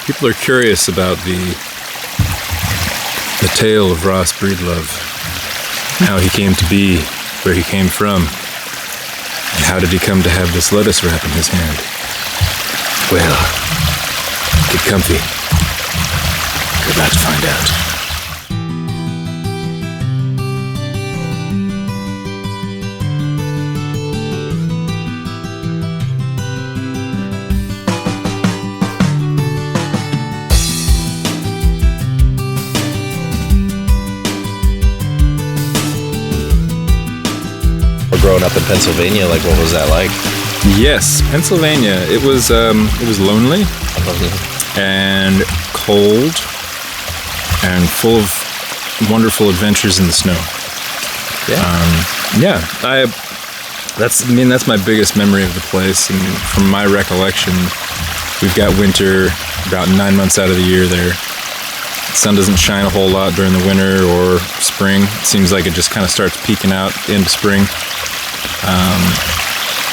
People are curious about the tale of Ross Breedlove, how he came to be, where he came from, and how did he come to have this lettuce wrap in his hand. Well, get comfy. You're about to find out. Growing up in Pennsylvania, like what was that like? Yes, Pennsylvania. It was lonely and cold and full of wonderful adventures in the snow. Yeah. That's my biggest memory of the place. And from my recollection, we've got winter about 9 months out of the year there. The sun doesn't shine a whole lot during the winter or spring. It seems like it just kind of starts peeking out into spring.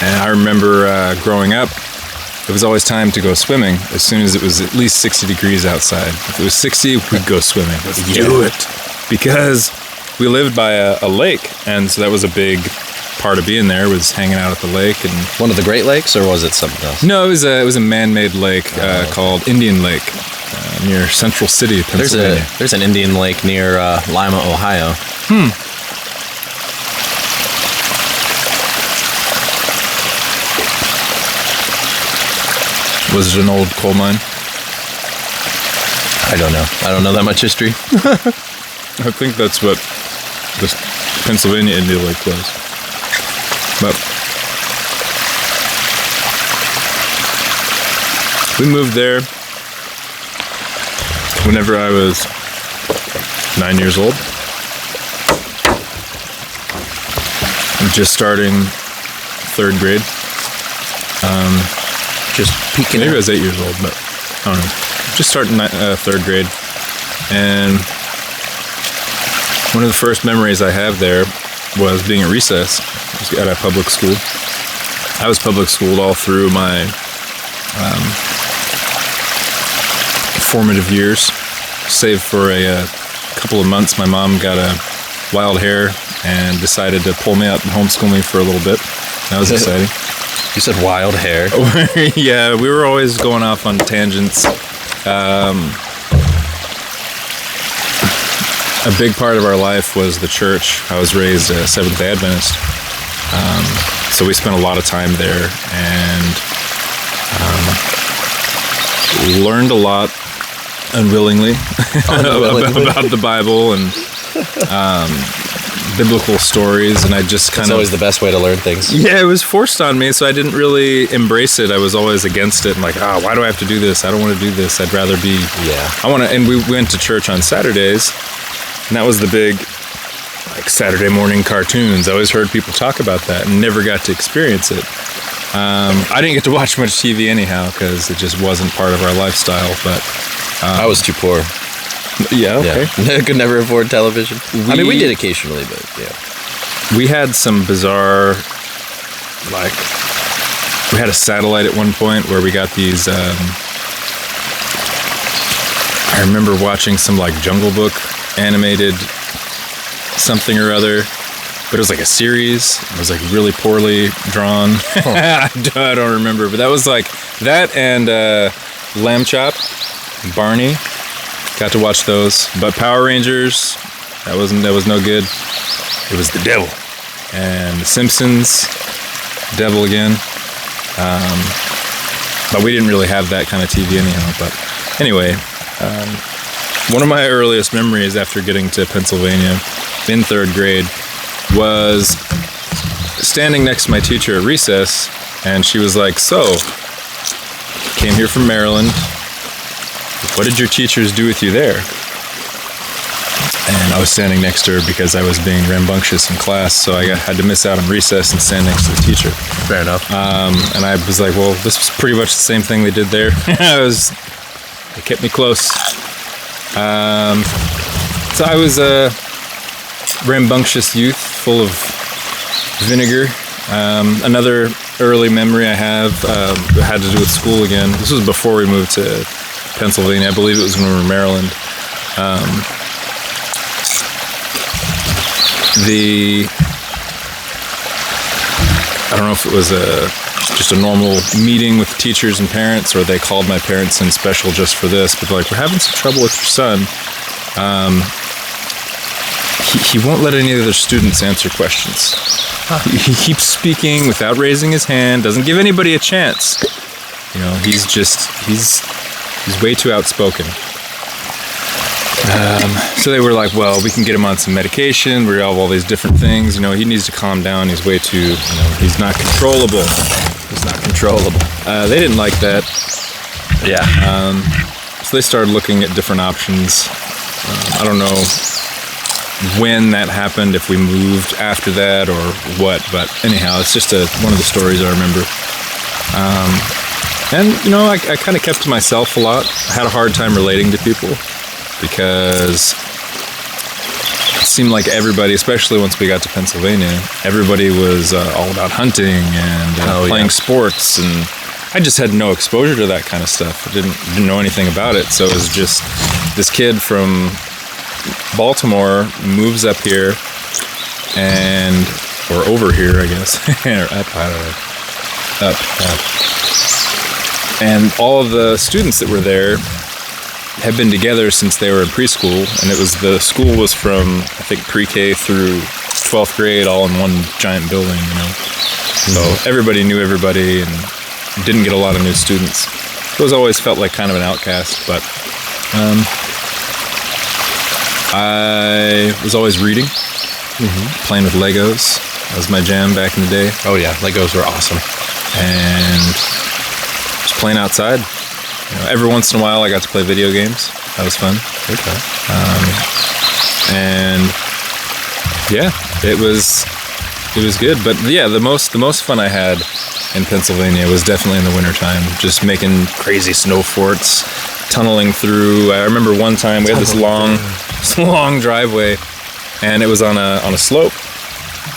And I remember growing up, it was always time to go swimming as soon as it was at least 60 degrees outside. If it was 60, we'd go swimming. Let's do it. Because we lived by a lake, and so that was a big part of being there, was hanging out at the lake. And one of the Great Lakes, or was it something else? No, it was a man-made lake called Indian Lake near Central City, Pennsylvania. There's an Indian Lake near Lima, Ohio. Was it an old coal mine? I don't know. I don't know that much history. I think that's what this Pennsylvania Indian Lake was. But we moved there whenever I was 9 years old. I'm just starting 3rd grade. Just peeking. Maybe I was 8 years old, but I don't know. Just starting 3rd grade. And one of the first memories I have there was being at recess. I was at a public school. I was public schooled all through my formative years. Save for a couple of months, my mom got a wild hair and decided to pull me out and homeschool me for a little bit. That was exciting. You said wild hair. Yeah, we were always going off on tangents. A big part of our life was the church. I was raised a Seventh-day Adventist. So we spent a lot of time there and learned a lot unwillingly about the Bible and biblical stories, and I just kind of... It's always the best way to learn things. Yeah, it was forced on me, so I didn't really embrace it. I was always against it and like, why do I have to do this? I don't want to do this. I'd rather be... Yeah. And we went to church on Saturdays, and that was the big, like, Saturday morning cartoons. I always heard people talk about that and never got to experience it. I didn't get to watch much TV anyhow, because it just wasn't part of our lifestyle, but... I was too poor. Yeah, okay. Yeah. I could never afford television. I mean, we did occasionally, but yeah. We had some bizarre, like, we had a satellite at one point where we got these, I remember watching some, like, Jungle Book animated something or other, but it was like a series. It was, like, really poorly drawn. I don't remember, but that was, like, that and Lamb Chop, Barney. Got to watch those, but Power Rangers, that was no good. It was the devil, and The Simpsons, devil again. But we didn't really have that kind of TV anyhow. But anyway, one of my earliest memories after getting to Pennsylvania in 3rd grade was standing next to my teacher at recess, and she was like, "So, came here from Maryland. What did your teachers do with you there?" And I was standing next to her because I was being rambunctious in class, so I had to miss out on recess and stand next to the teacher. Fair enough. And I was like, well, this was pretty much the same thing they did there. They kept me close. So I was a rambunctious youth, full of vinegar. Another early memory I have had to do with school again. This was before we moved to Pennsylvania. I believe it was when we were in Maryland. I don't know if it was just a normal meeting with teachers and parents, or they called my parents in special just for this, but they're like, we're having some trouble with your son. He won't let any of the other students answer questions. He keeps speaking without raising his hand, doesn't give anybody a chance. You know, he's way too outspoken. So they were like, well, we can get him on some medication. We have all these different things. You know, he needs to calm down. He's way too, he's not controllable. He's not controllable. They didn't like that. Yeah. So they started looking at different options. I don't know when that happened, if we moved after that or what, but anyhow, it's just one of the stories I remember. And, I kind of kept to myself a lot. I had a hard time relating to people because it seemed like everybody, especially once we got to Pennsylvania, everybody was all about hunting and playing sports, and I just had no exposure to that kind of stuff. I didn't know anything about it, so it was just this kid from Baltimore moves up here or over here, I guess, or up, I don't know, up. And all of the students that were there had been together since they were in preschool, and the school was from, I think, pre-K through 12th grade, all in one giant building, So everybody knew everybody and didn't get a lot of new students. It was always felt like kind of an outcast, but I was always reading, playing with Legos. That was my jam back in the day. Oh yeah, Legos were awesome. And just playing outside. Every once in a while I got to play video games. That was fun. Okay. And yeah, it was good. But yeah, the most fun I had in Pennsylvania was definitely in the wintertime, just making crazy snow forts, tunneling through. I remember one time we had this long driveway, and it was on a slope.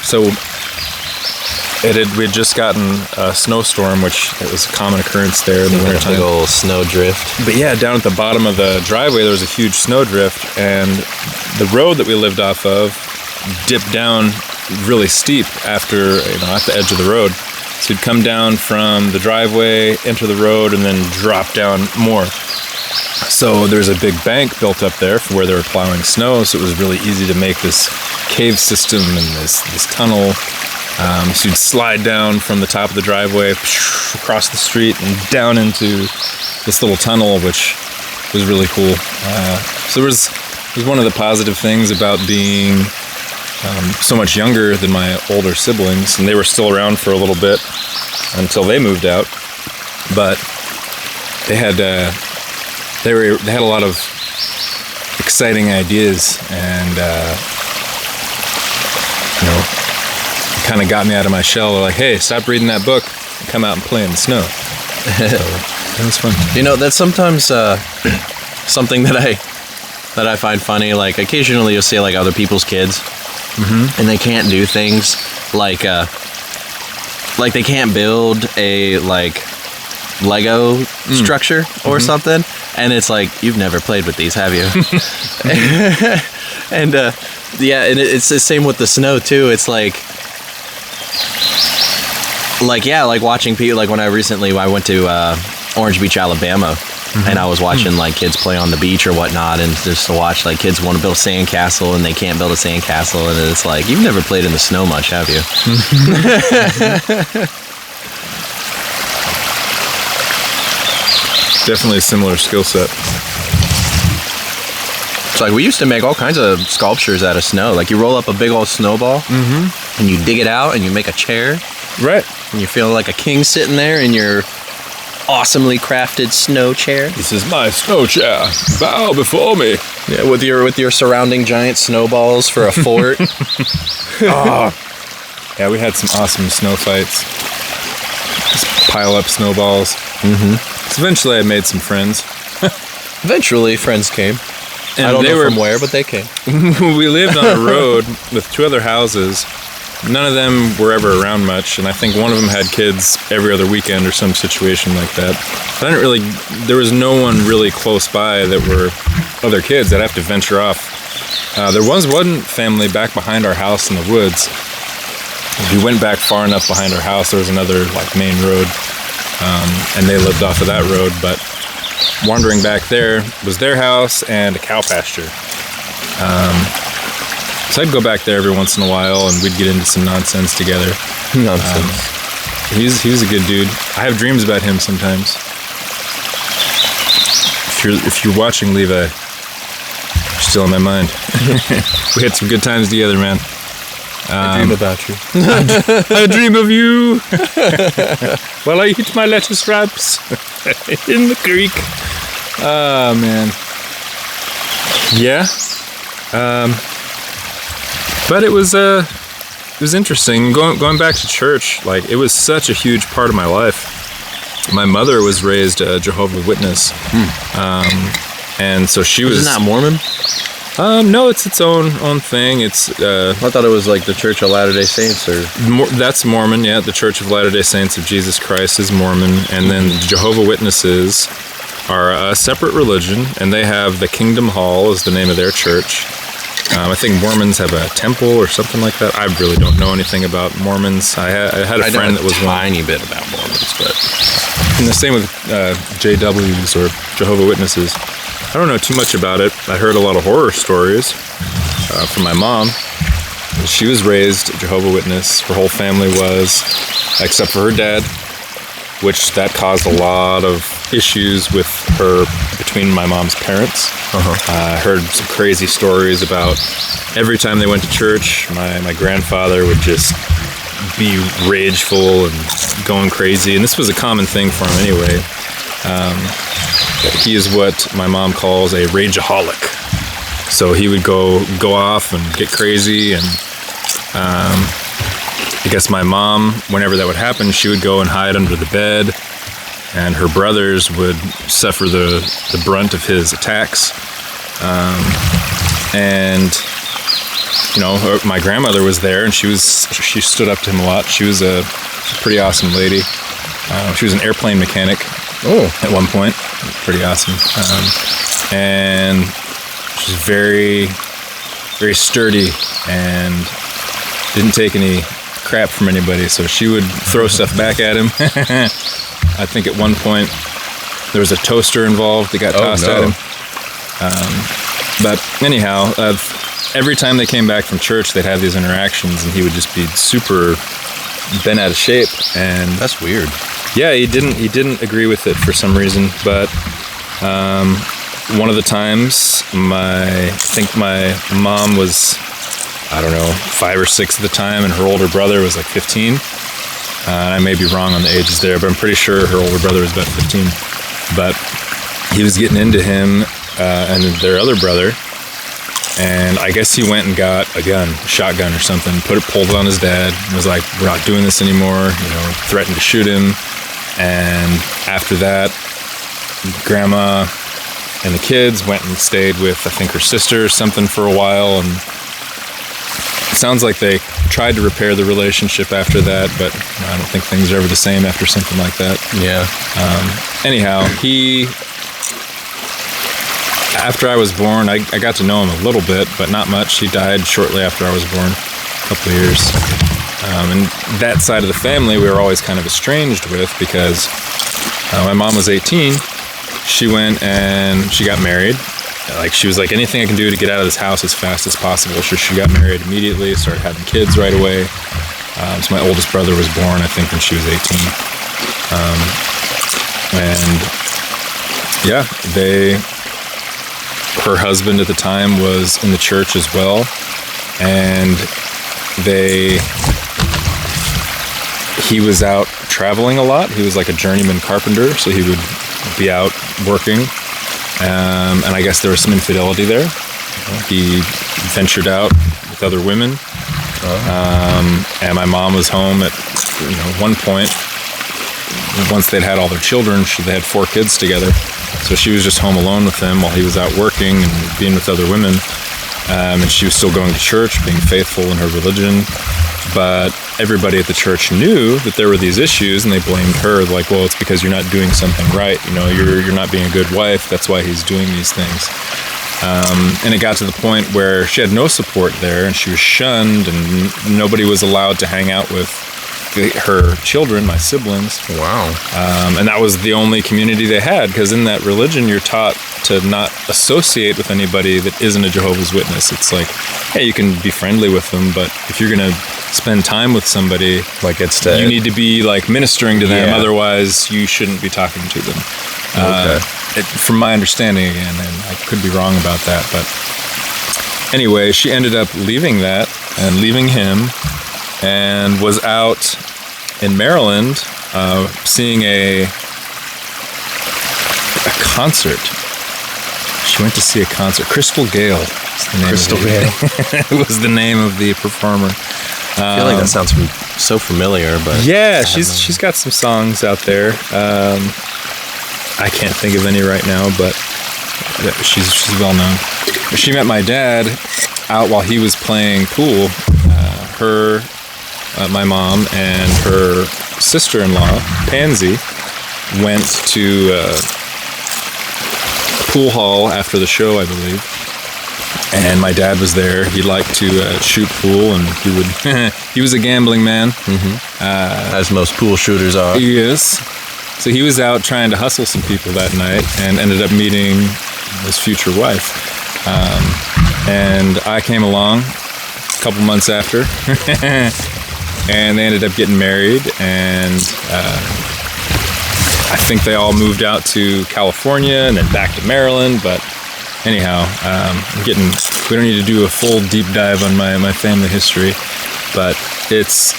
So we had just gotten a snowstorm, which it was a common occurrence there in the wintertime. A big old snow drift. But yeah, down at the bottom of the driveway, there was a huge snow drift, and the road that we lived off of dipped down really steep after, at the edge of the road. So you'd come down from the driveway, enter the road, and then drop down more. So there's a big bank built up there for where they were plowing snow, so it was really easy to make this cave system and this tunnel. So you'd slide down from the top of the driveway, across the street, and down into this little tunnel, which was really cool. So it was one of the positive things about being so much younger than my older siblings, and they were still around for a little bit until they moved out. But they had a lot of exciting ideas, and kind of got me out of my shell. They're like, hey, stop reading that book and come out and play in the snow. So it was fun. That's sometimes something that I find funny. Like occasionally you'll see like other people's kids, and they can't do things like they can't build a Lego structure or something, and it's like, you've never played with these, have you? And yeah, and it's the same with the snow too. It's like watching people, like when I went to Orange Beach, Alabama, and I was watching like kids play on the beach or whatnot, and just to watch like kids want to build a sandcastle and they can't build a sandcastle, and it's like, you've never played in the snow much, have you? Definitely a similar skill set. It's like we used to make all kinds of sculptures out of snow. Like you roll up a big old snowball, and you dig it out and you make a chair. Right. And you feel like a king sitting there in your awesomely crafted snow chair. This is my snow chair. Bow before me. Yeah, with your surrounding giant snowballs for a fort. Yeah, we had some awesome snow fights. Just pile up snowballs. So eventually I made some friends. Eventually friends came. And I don't know from where, but they came. We lived on a road with two other houses. None of them were ever around much, and I think one of them had kids every other weekend or some situation like that. But there was no one really close by that were other kids. I'd have to venture off. There was one family back behind our house in the woods. If you went back far enough behind our house, there was another like main road, and they lived off of that road. But wandering back there was their house and a cow pasture. So I'd go back there every once in a while, and we'd get into some nonsense together. Nonsense. He was a good dude. I have dreams about him sometimes. If you're watching, Levi, you're still in my mind. We had some good times together, man. I dream about you. I dream of you while I eat my lettuce wraps in the creek. Oh, man. Yeah. But it was interesting. Going back to church, like, it was such a huge part of my life. My mother was raised a Jehovah's Witness. And so she was... Isn't that Mormon? No, it's its own thing. It's I thought it was like the Church of Latter-day Saints, or that's Mormon. Yeah, the Church of Latter-day Saints of Jesus Christ is Mormon, and then the Jehovah's Witnesses are a separate religion, and they have the Kingdom Hall is the name of their church. I think Mormons have a temple or something like that. I really don't know anything about Mormons. I had a friend that was a tiny bit about Mormons, but and the same with JWs or Jehovah's Witnesses. I don't know too much about it. I heard a lot of horror stories from my mom. She was raised Jehovah's Witness. Her whole family was, except for her dad, which that caused a lot of issues with her between my mom's parents. I heard some crazy stories about every time they went to church, my grandfather would just be rageful and going crazy. And this was a common thing for him anyway. He is what my mom calls a rageaholic. So he would go off and get crazy, and I guess my mom, whenever that would happen, she would go and hide under the bed, and her brothers would suffer the brunt of his attacks. And you know, my grandmother was there, and she stood up to him a lot. She was a pretty awesome lady. She was an airplane mechanic. At one point, pretty awesome. And she's very, very sturdy and didn't take any crap from anybody. So she would throw stuff back at him. I think at one point there was a toaster involved that got tossed at him. But anyhow, every time they came back from church, they'd have these interactions, and he would just be super bent out of shape. And that's weird. Yeah, he didn't agree with it for some reason, but one of the times, I think my mom was, I don't know, 5 or 6 at the time, and her older brother was like 15. I may be wrong on the ages there, but I'm pretty sure her older brother was about 15. But he was getting into him and their other brother, and I guess he went and got a shotgun or something, pulled it on his dad, and was like, "We're not doing this anymore," threatened to shoot him. And after that, Grandma and the kids went and stayed with, I think, her sister or something for a while, and it sounds like they tried to repair the relationship after that, but I don't think things are ever the same after something like that. Yeah. Anyhow, after I was born, I got to know him a little bit, but not much. He died shortly after I was born, a couple of years. And that side of the family we were always kind of estranged with, because my mom was 18. She went and she got married. Like, she was like, anything I can do to get out of this house as fast as possible. So she got married immediately, started having kids right away. So my oldest brother was born, I think, when she was 18. And yeah, her husband at the time was in the church as well. And he was out traveling a lot. He was like a journeyman carpenter, so he would be out working. And I guess there was some infidelity there. He ventured out with other women. And my mom was home at one point. Once they'd had all their children, they had 4 kids together. So she was just home alone with him while he was out working and being with other women. And she was still going to church, being faithful in her religion. But everybody at the church knew that there were these issues, and they blamed her. Like, well, it's because you're not doing something right. You know, you're not being a good wife. That's why he's doing these things. And it got to the point where she had no support there, and she was shunned, and nobody was allowed to hang out with her children, my siblings. Wow. And that was the only community they had, because in that religion, you're taught to not associate with anybody that isn't a Jehovah's Witness. It's like, hey, you can be friendly with them, but if you're going to spend time with somebody, like you need to be like ministering to them. Otherwise, you shouldn't be talking to them. Okay. From my understanding, again, and I could be wrong about that, but anyway, she ended up leaving that and leaving him, and was out in Maryland seeing a concert. She went to see a concert. Crystal Gale was the name. Crystal Gale. It was the name of the performer. I feel like that sounds so familiar, but yeah, she's got some songs out there. I can't think of any right now, but she's well known. She met my dad out while he was playing pool. My mom and her sister-in-law, Pansy, went to a pool hall after the show, I believe. And my dad was there. He liked to shoot pool, and he would. He was a gambling man, as most pool shooters are. Yes. So he was out trying to hustle some people that night, and ended up meeting his future wife. And I came along a couple months after, and they ended up getting married. And I think they all moved out to California and then back to Maryland, but. Anyhow, we don't need to do a full deep dive on my family history, but it's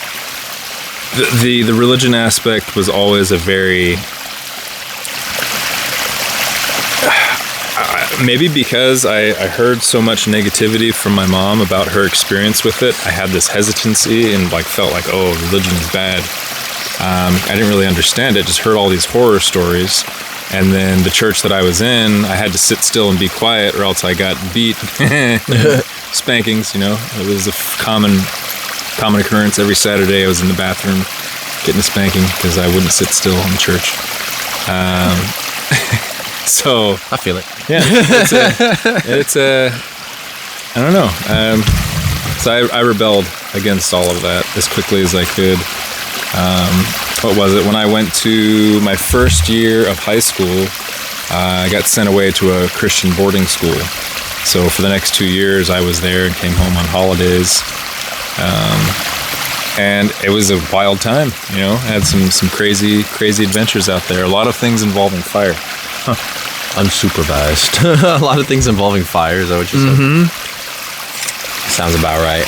the religion aspect was always a very, maybe because I heard so much negativity from my mom about her experience with it, I had this hesitancy and felt like, oh, religion is bad. I didn't really understand it, just heard all these horror stories. And then the church that I was in, I had to sit still and be quiet, or else I got beat. Spankings, it was a common occurrence. Every Saturday I was in the bathroom getting a spanking because I wouldn't sit still in church. So I feel it. Yeah, it's I don't know. So I rebelled against all of that as quickly as I could. What was it? When I went to my first year of high school, I got sent away to a Christian boarding school. So for the next 2 years, I was there and came home on holidays. And it was a wild time, I had some crazy adventures out there. A lot of things involving fire. Unsupervised. A lot of things involving fire, is that what you said? Mm-hmm. Sounds about right.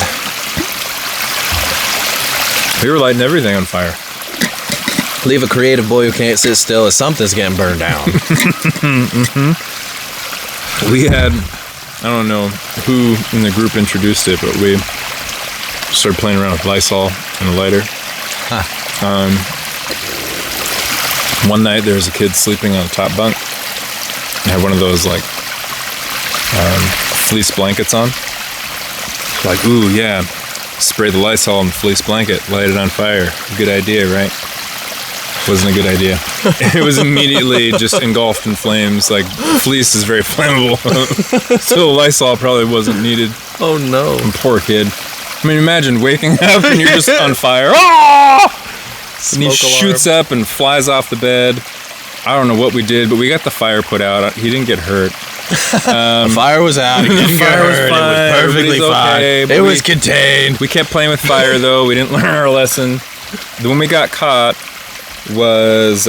We were lighting everything on fire. Leave a creative boy who can't sit still as something's getting burned down. Mm-hmm. We had, I don't know who in the group introduced it, but we started playing around with Lysol and a lighter. Huh. One night there was a kid sleeping on the top bunk. I had one of those fleece blankets on. Like, ooh, yeah. Spray the Lysol on the fleece blanket, light it on fire. Good idea, right? Wasn't a good idea. It was immediately just engulfed in flames. Like, fleece is very flammable. So Lysol probably wasn't needed. Oh no. Poor kid. I mean, imagine waking up and you're just on fire. Oh! And he shoots up and flies off the bed. I don't know what we did, but we got the fire put out. He didn't get hurt. The fire was out. He didn't get hurt. Fine. It was perfectly fine. Okay, it was contained. We kept playing with fire, though. We didn't learn our lesson. When we got caught was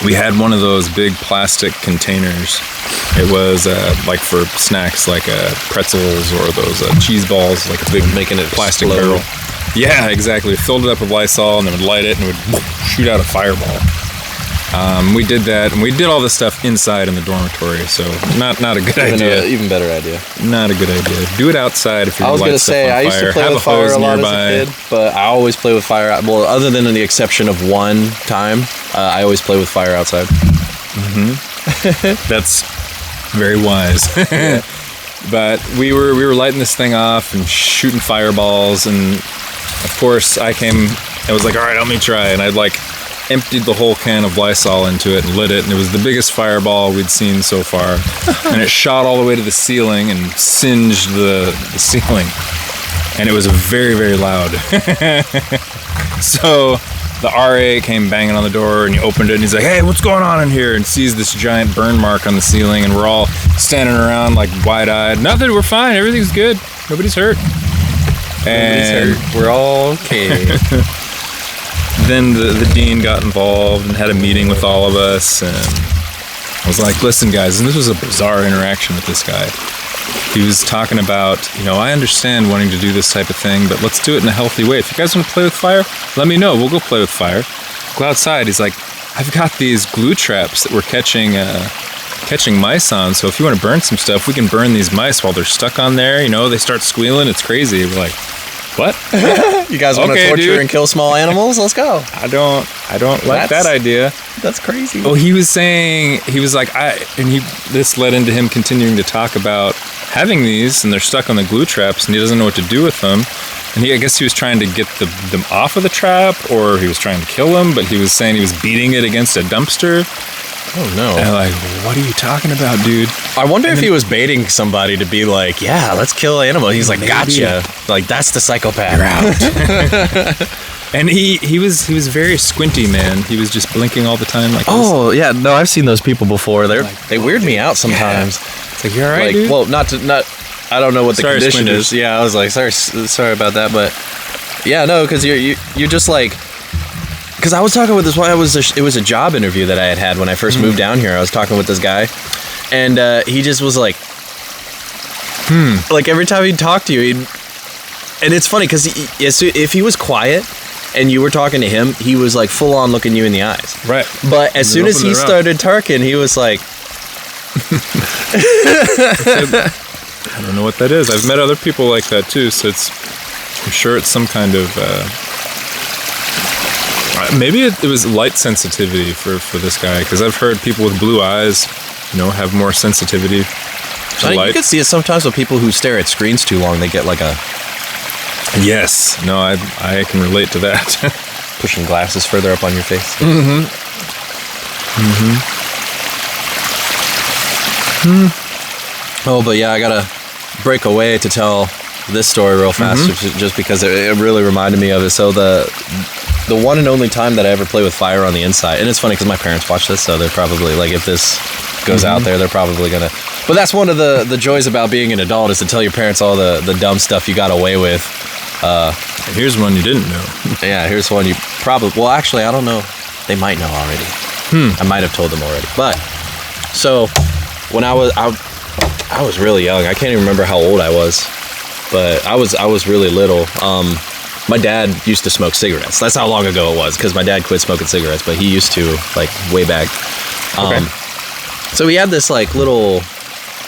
we had one of those big plastic containers. It was like for snacks, like pretzels or those cheese balls, like a big making it plastic explode. barrel. Yeah, exactly. We filled it up with Lysol and then would light it and it would shoot out a fireball. We did that, and we did all this stuff inside in the dormitory, so not a good idea. Even better idea. Not a good idea. Do it outside if you're going to light stuff on fire. I used to play with fire a lot as a kid, but I always play with fire. Well, other than the exception of one time, I always play with fire outside. Mm-hmm. That's very wise. Yeah. But we were lighting this thing off and shooting fireballs, and of course, I was like, all right, let me try. And I'd like emptied the whole can of Lysol into it and lit it. And it was the biggest fireball we'd seen so far. And it shot all the way to the ceiling and singed the ceiling. And it was very, very loud. So the RA came banging on the door, and he opened it, and he's like, hey, what's going on in here? And sees this giant burn mark on the ceiling, and we're all standing around like wide-eyed. Nothing, we're fine, everything's good. Nobody's hurt. Nobody's hurt. We're all okay. Then the dean got involved and had a meeting with all of us, and I was like, listen, guys, and this was a bizarre interaction with this guy. He was talking about, I understand wanting to do this type of thing, but let's do it in a healthy way. If you guys want to play with fire, let me know. We'll go play with fire. Go outside. He's like, I've got these glue traps that we're catching mice on, so if you want to burn some stuff, we can burn these mice while they're stuck on there. They start squealing. It's crazy. We're like, what? You guys want to torture and kill small animals? Let's go. I don't like that idea. That's crazy. Oh, he was like, this led into him continuing to talk about having these, and they're stuck on the glue traps, and he doesn't know what to do with them. And I guess he was trying to get them off of the trap, or he was trying to kill them, but he was saying he was beating it against a dumpster. Oh, no. And I'm like, what are you talking about, dude? I wonder if he was baiting somebody to be like, yeah, let's kill an animal. He's like, gotcha. Like, that's the psychopath. You're out. And he was very squinty, man. He was just blinking all the time. Like, oh, yeah. No, I've seen those people before. They weird me out sometimes. Yeah. It's like, you all right, dude? Well, not. I don't know what the condition squinters. is. Yeah, I was like, sorry about that. But, yeah, no, because you're just like... Because I was talking with this one, it was a job interview that I had when I first moved down here. I was talking with this guy, and he just was like, like every time he'd talk to you, and it's funny because if he was quiet and you were talking to him, he was like full on looking you in the eyes. Right. But as soon as he started talking, he was like, I don't know what that is. I've met other people like that too, so I'm sure it's some kind of. Maybe it was light sensitivity for this guy, because I've heard people with blue eyes, have more sensitivity to light. You can see it sometimes with people who stare at screens too long. They get like a... Yes. No, I can relate to that. Pushing glasses further up on your face. Oh, but yeah, I gotta break away to tell this story real fast, just because it really reminded me of it. So the one and only time that I ever play with fire on the inside, and it's funny because my parents watch this, so they're probably like, if this goes out there, they're probably gonna. But that's one of the joys about being an adult, is to tell your parents all the dumb stuff you got away with. Here's one you didn't know. Yeah, here's one you probably. Well, actually, I don't know. They might know already. I might have told them already. But so when I was really young. I can't even remember how old I was, but I was really little. My dad used to smoke cigarettes. That's how long ago it was, because my dad quit smoking cigarettes, but he used to, like, way back. Okay. So he had this, like, little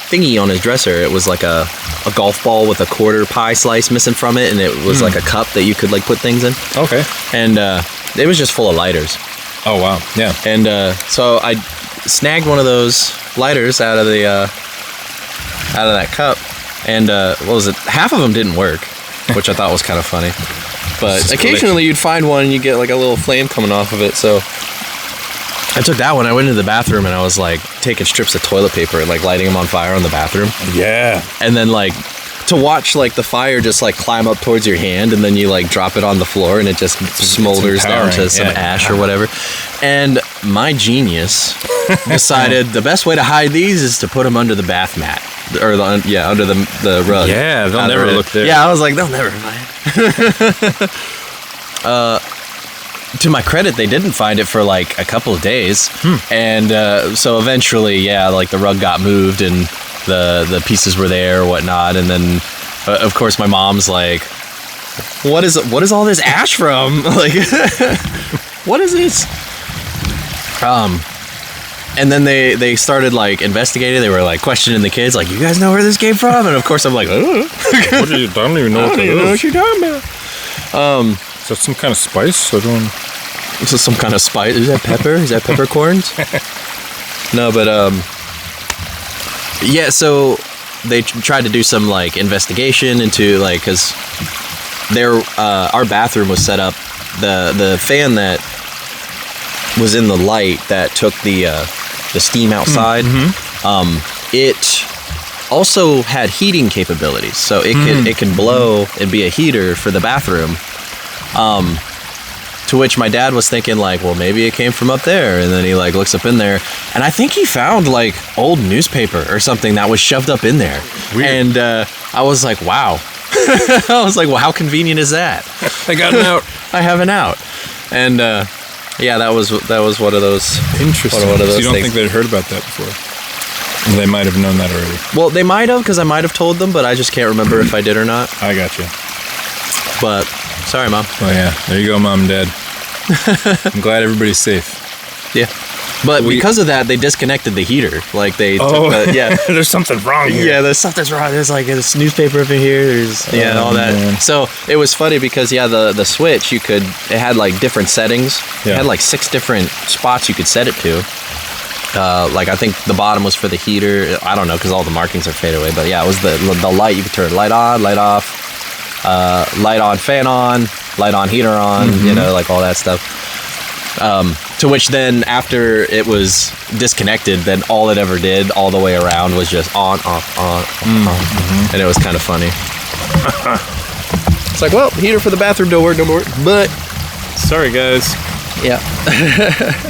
thingy on his dresser. It was like a golf ball with a quarter pie slice missing from it, and it was like a cup that you could, like, put things in. Okay. And it was just full of lighters. Oh, wow. Yeah. And so I snagged one of those lighters out of that cup, and what was it? Half of them didn't work, which I thought was kind of funny. But occasionally you'd find one and you get like a little flame coming off of it. So I took that one. I went into the bathroom and I was like taking strips of toilet paper and like lighting them on fire in the bathroom. Yeah. And then like to watch like the fire just like climb up towards your hand, and then you like drop it on the floor and it just smolders down to some ash or whatever. And my genius decided the best way to hide these is to put them under the bath mat. Or under the rug. Yeah, they'll never look there. Yeah, I was like, they'll never find it. To my credit, they didn't find it for like a couple of days. And so eventually, yeah, like the rug got moved and the pieces were there or whatnot. And then, of course, my mom's like, what is all this ash from? Like, what is this? And then they started like investigating. They were like questioning the kids, like, "You guys know where this came from?" And of course, I'm like, "Oh, I don't even know what that is. Know what you're talking about." Is that some kind of spice? I don't. Is this some kind of spice? Is that pepper? Is that peppercorns? No, but yeah. So they tried to do some like investigation into like, because our bathroom was set up. The fan that was in the light that took the steam outside. It also had heating capabilities, so it can blow and be a heater for the bathroom. To which my dad was thinking like, well, maybe it came from up there, and then he like looks up in there, and I think he found like old newspaper or something that was shoved up in there. Weird. And I was like, wow. I was like, well, how convenient is that? I got an out. I have an out. And yeah, that was one of those. Interesting. One of those so you don't things. think they'd heard about that before? They might have known that already. Well, they might have, because I might have told them, but I just can't remember if I did or not. I got you. But sorry, Mom. Oh yeah, there you go, Mom and Dad. I'm glad everybody's safe. Yeah. But because of that, they disconnected the heater. Like they took there's something wrong here. Yeah, there's something's wrong. There's like this newspaper up in here. There's all that. Man. So it was funny because the switch it had like different settings. Yeah. It had like 6 different spots you could set it to. Like I think the bottom was for the heater. I don't know because all the markings are faded away. But yeah, it was the light. You could turn light on, light off, light on, fan on, light on, heater on. You know, like all that stuff. To which then after it was disconnected, then all it ever did all the way around was just on, off, on, on. And it was kind of funny. It's like, well, heater for the bathroom don't work no more. But sorry, guys. Yeah.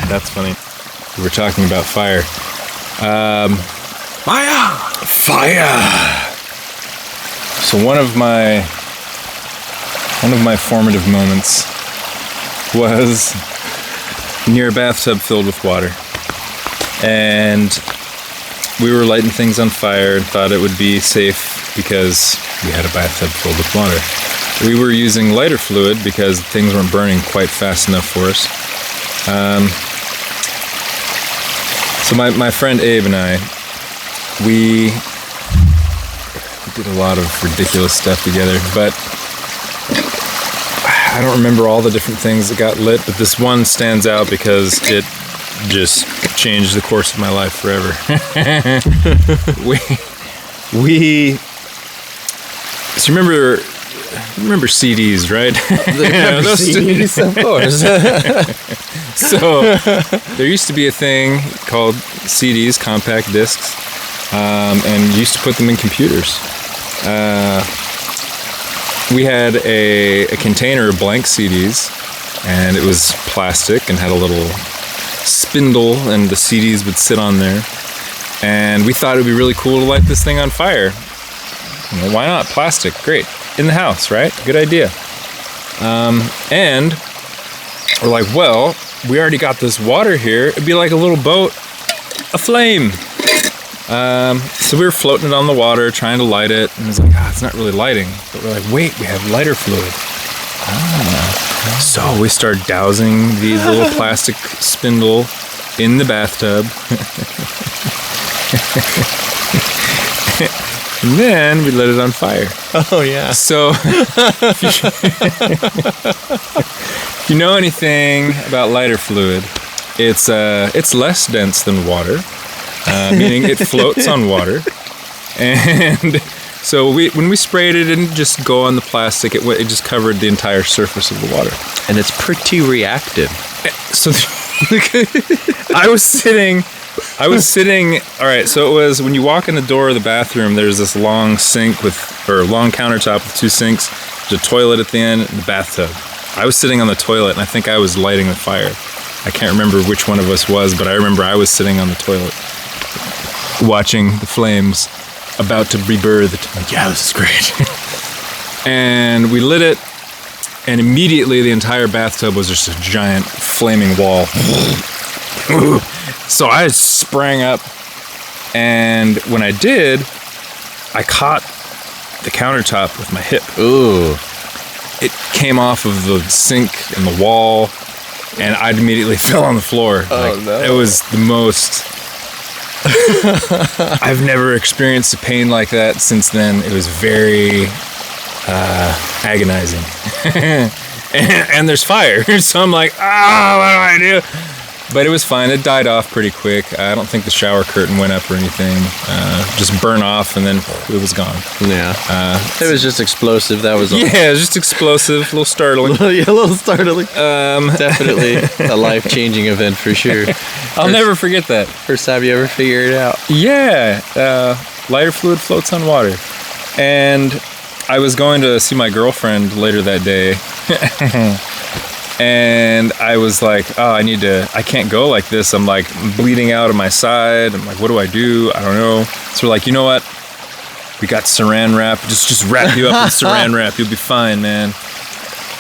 That's funny. We were talking about fire. Fire. So one of my formative moments was near a bathtub filled with water, and we were lighting things on fire and thought it would be safe because we had a bathtub filled with water. We were using lighter fluid because things weren't burning quite fast enough for us. So my friend Abe and I, we did a lot of ridiculous stuff together, but I don't remember all the different things that got lit, but this one stands out because it just changed the course of my life forever. we so remember CDs, right? Those CDs, of course. So there used to be a thing called CDs, compact discs, and you used to put them in computers. We had a container of blank CDs, and it was plastic and had a little spindle, and the CDs would sit on there. And we thought it would be really cool to light this thing on fire. You know, why not? Plastic, great. In the house, right? Good idea. And we're like, well, we already got this water here. It'd be like a little boat aflame. So we were floating it on the water, trying to light it, and it was like, it's not really lighting. But we're like, wait, we have lighter fluid. So we start dousing the little plastic spindle in the bathtub. And then we lit it on fire. Oh, yeah. So, if you know anything about lighter fluid, it's less dense than water, meaning it floats on water. And so when we sprayed it, it didn't just go on the plastic, it just covered the entire surface of the water. And it's pretty reactive. So I was sitting, all right, so it was when you walk in the door of the bathroom, there's this long long countertop with 2 sinks, there's a toilet at the end, and the bathtub. I was sitting on the toilet, and I think I was lighting the fire. I can't remember which one of us was, but I remember I was sitting on the toilet, watching the flames about to be birthed. Like, yeah, this is great. And we lit it, and immediately the entire bathtub was just a giant flaming wall. So I sprang up, and when I did, I caught the countertop with my hip. Ooh. It came off of the sink and the wall, and I immediately fell on the floor. Oh, no. It was the most... I've never experienced a pain like that since then. It was very agonizing. And there's fire, so I'm like, what do I do? But it was fine. It died off pretty quick. I don't think the shower curtain went up or anything. Just burned off, and then it was gone. Yeah. It was just explosive. That was all. Yeah, it was just explosive. A little startling. Yeah, a little startling. Definitely a life-changing event for sure. I'll never forget that. First time you ever figured it out. Yeah. Lighter fluid floats on water. And I was going to see my girlfriend later that day. And I was like, oh, I can't go like this. I'm like bleeding out of my side. I'm like, what do I do? I don't know. So we're like, you know what? We got saran wrap. Just wrap you up in saran wrap. You'll be fine, man.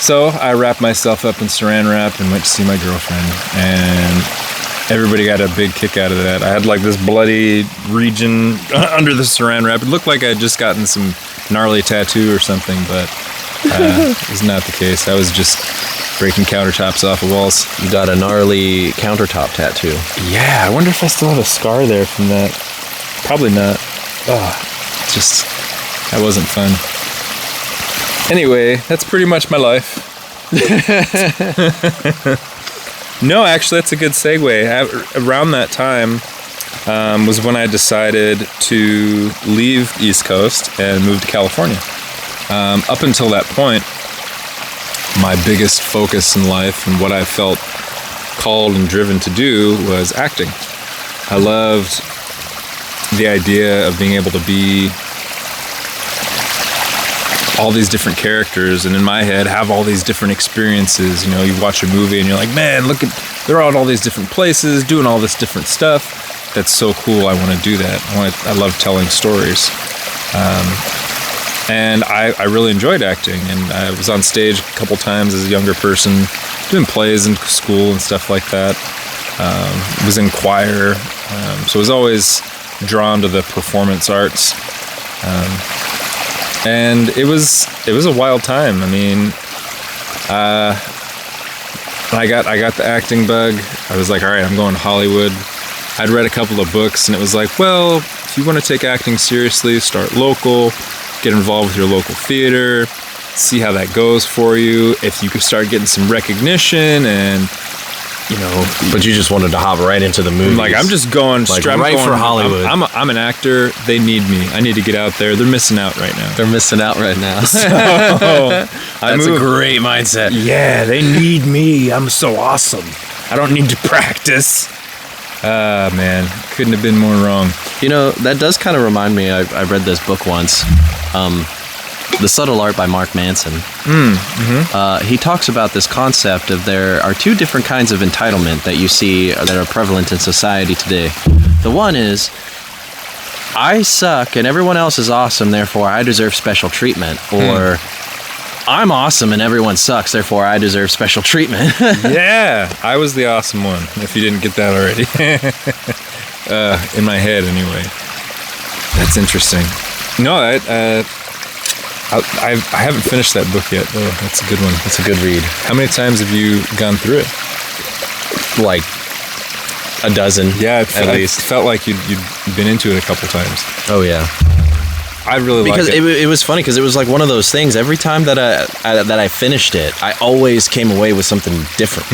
So I wrapped myself up in saran wrap and went to see my girlfriend. And everybody got a big kick out of that. I had like this bloody region under the saran wrap. It looked like I'd just gotten some gnarly tattoo or something, but it was not the case. I was just breaking countertops off of walls. You got a gnarly countertop tattoo. Yeah, I wonder if I still have a scar there from that. Probably not. Just, that wasn't fun. Anyway, that's pretty much my life. No, actually, that's a good segue. Around that time was when I decided to leave the East Coast and move to California. Up until that point, my biggest focus in life and what I felt called and driven to do was acting. I loved the idea of being able to be all these different characters and in my head have all these different experiences. You know, you watch a movie and you're like, man, look at, they're all these different places doing all this different stuff. That's so cool. I want to do that. I love telling stories. And I really enjoyed acting, and I was on stage a couple times as a younger person, doing plays in school and stuff like that. Was in choir, so I was always drawn to the performance arts. And it was a wild time. I mean, I got the acting bug. I was like, all right, I'm going to Hollywood. I'd read a couple of books, and it was like, well, if you want to take acting seriously, start local. Get involved with your local theater, see how that goes for you. If you could start getting some recognition and, you know. But you just wanted to hop right into the movies. Like, I'm just going like right for Hollywood. I'm an actor. They need me. I need to get out there. They're missing out right now. They're missing out right now. So, that's a great mindset. Yeah, they need me. I'm so awesome. I don't need to practice. Man, couldn't have been more wrong. You know, that does kind of remind me, I read this book once, The Subtle Art by Mark Manson. He talks about this concept of there are two different kinds of entitlement that you see that are prevalent in society today. The one is, I suck and everyone else is awesome, therefore I deserve special treatment. Or, I'm awesome and everyone sucks, therefore I deserve special treatment. Yeah, I was the awesome one, if you didn't get that already. In my head, anyway. That's interesting. No, I haven't finished that book yet, though. That's a good one. That's a good read. How many times have you gone through it? Like a dozen, yeah, at least. I felt like you'd been into it a couple times. Oh, yeah. I really because liked it. It was funny because it was like one of those things. Every time that I finished it, I always came away with something different.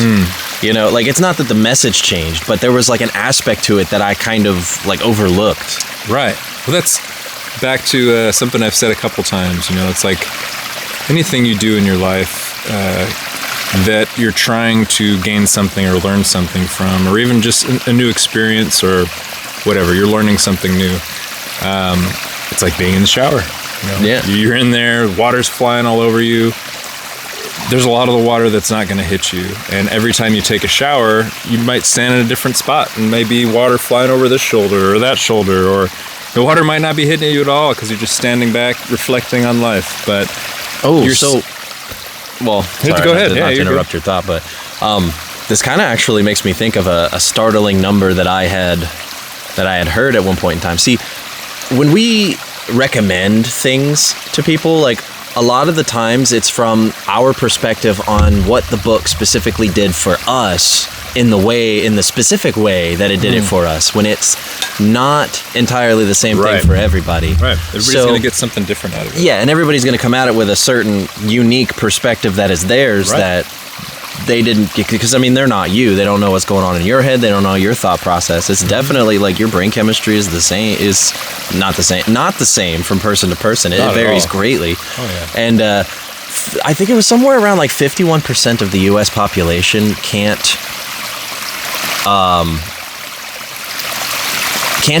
You know, like it's not that the message changed, but there was like an aspect to it that I kind of like overlooked. Right. Well, that's back to something I've said a couple times. You know, it's like anything you do in your life that you're trying to gain something or learn something from, or even just a new experience or whatever. You're learning something new. It's like being in the shower. You know? Yeah. You're in there, water's flying all over you. There's a lot of the water that's not going to hit you. And every time you take a shower, you might stand in a different spot and maybe water flying over this shoulder or that shoulder, or the water might not be hitting you at all because you're just standing back reflecting on life. But well, sorry, go ahead. Not to interrupt your thought, but this kind of actually makes me think of a startling number that I had heard at one point in time. See, when we recommend things to people, like a lot of the times it's from our perspective on what the book specifically did for us in the specific way that it did it for us, when it's not entirely the same thing for everybody. Right. Everybody's going to get something different out of it. Yeah, and everybody's going to come at it with a certain unique perspective that is theirs that they didn't, because I mean, they're not you. They don't know what's going on in your head. They don't know your thought process. It's definitely like your brain chemistry is not the same from person to person. It varies greatly. Oh, yeah. And I think it was somewhere around like 51% of the U.S. population can't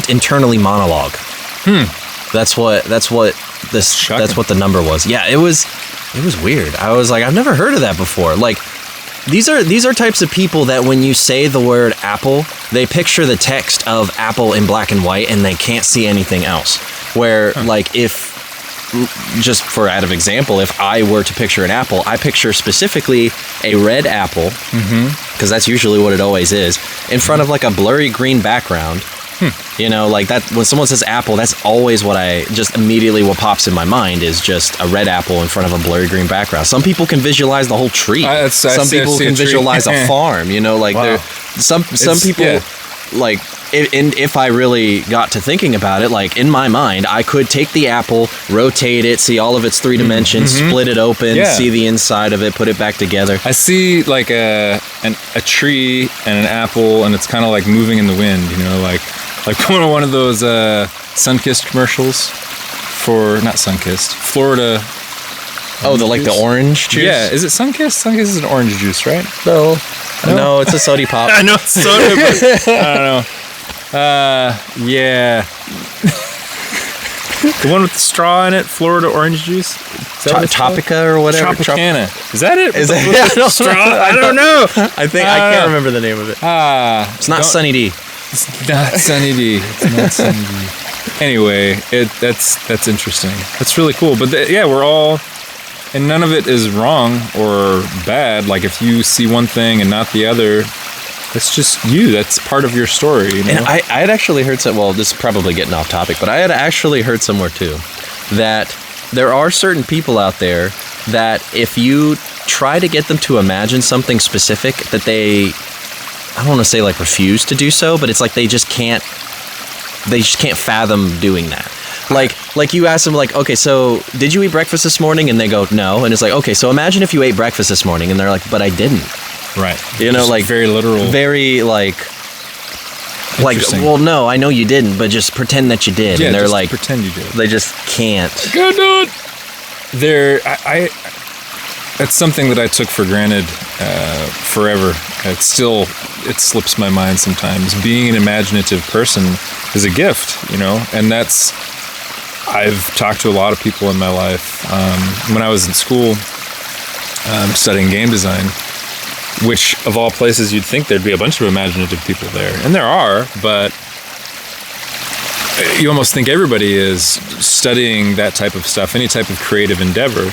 internally monologue. That's what the number was. Yeah, it was weird. I was like, I've never heard of that before. Like, these are types of people that when you say the word apple, they picture the text of apple in black and white and they can't see anything else. Where like if, just for out of example, if I were to picture an apple, I picture specifically a red apple, because that's usually what it always is, in front of like a blurry green background. You know, like that, when someone says apple, that's always what pops in my mind is just a red apple in front of a blurry green background. Some people can visualize the whole tree. Some people can visualize a farm, you know, like some people, like, if I really got to thinking about it, like in my mind, I could take the apple, rotate it, see all of its three dimensions, split it open, see the inside of it, put it back together. I see like a tree and an apple, and it's kind of like moving in the wind, you know, like one of those Sunkist commercials for, not Sunkist, Florida. Oh, the orange juice? Yeah, is it Sunkist? Sunkist is an orange juice, right? No, it's a soda pop. I know it's soda, but I don't know. Yeah. The one with the straw in it, Florida orange juice. Topica or whatever. Tropicana. Is that it? Is it? Straw? I don't know. I can't remember the name of it. It's not Sunny D. It's not Sunny D. It's not Sunny D. Anyway, that's interesting. That's really cool. But we're all, and none of it is wrong or bad. Like if you see one thing and not the other, that's just you. That's part of your story. You know? And I had actually heard this is probably getting off topic, but I had actually heard somewhere too that there are certain people out there that if you try to get them to imagine something specific, that they, I don't want to say like refuse to do so, but it's like they just can't fathom doing that. Like you ask them like, okay, so did you eat breakfast this morning? And they go, no. And it's like, okay, so imagine if you ate breakfast this morning, and they're like, but I didn't. Right. You know, just like very literal. Very like, well, no, I know you didn't, but just pretend that you did. Yeah, and they're just like, pretend you did. They just can't. Good dude. It's something that I took for granted forever. It slips my mind sometimes. Being an imaginative person is a gift, you know, and I've talked to a lot of people in my life. When I was in school, studying game design, which of all places you'd think there'd be a bunch of imaginative people there. And there are, but you almost think everybody is studying that type of stuff, any type of creative endeavor.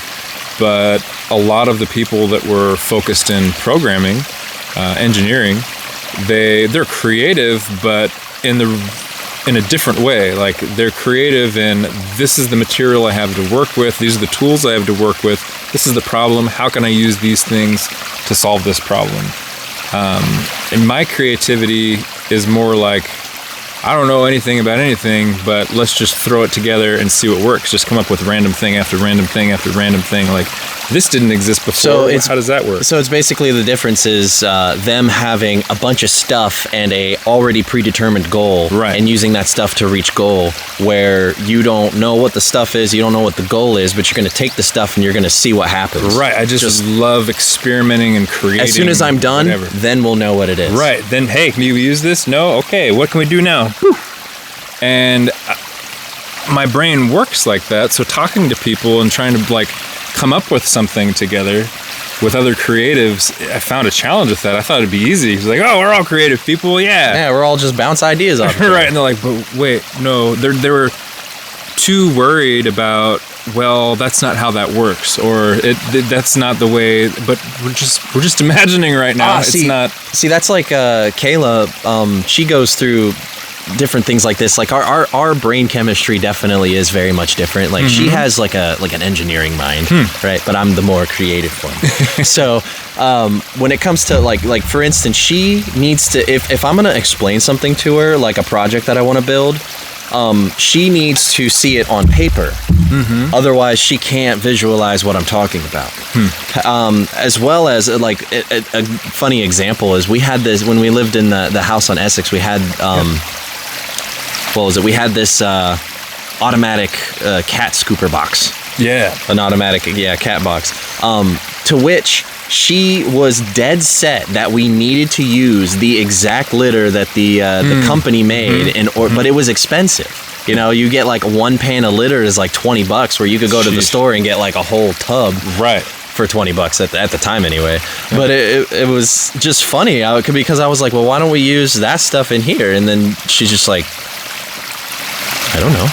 But a lot of the people that were focused in programming, engineering, they're creative, but in a different way. Like they're creative in, this is the material I have to work with, these are the tools I have to work with, this is the problem, how can I use these things to solve this problem? And my creativity is more like, I don't know anything about anything, but let's just throw it together and see what works. Just come up with random thing after random thing after random thing. Like, this didn't exist before. So how does that work? So it's basically the difference is them having a bunch of stuff and a already predetermined goal, right, and using that stuff to reach goal, where you don't know what the stuff is, you don't know what the goal is, but you're going to take the stuff and you're going to see what happens. Right. I just love experimenting and creating. As soon as I'm done, then we'll know what it is. Right. Then, hey, can we use this? No? Okay. What can we do now? Whew. And my brain works like that. So talking to people and trying to like come up with something together with other creatives, I found a challenge with that. I thought it'd be easy. It's like, oh, we're all creative people. Yeah, we're all just bounce ideas off. Right. And they're like, but wait, no, they were too worried about, well, that's not how that works, or that's not the way. But we're just imagining right now. It's not. See, that's like Kayla. She goes through different things like this. Like our brain chemistry definitely is very much different. Like she has like an engineering mind, right? But I'm the more creative one. So when it comes to like for instance, she needs to, if I'm gonna explain something to her, like a project that I want to build, she needs to see it on paper Otherwise, she can't visualize what I'm talking about. As well as like a funny example is we had this when we lived in the house on Essex. We had what was it? We had this automatic cat scooper box. Yeah. An automatic cat box. To which she was dead set that we needed to use the exact litter that the company made, but it was expensive. You know, you get like one pan of litter is like $20, where you could go to the store and get like a whole tub, right, for $20 at the time anyway. But it was just funny because I was like, well, why don't we use that stuff in here? And then she's just like, I don't know.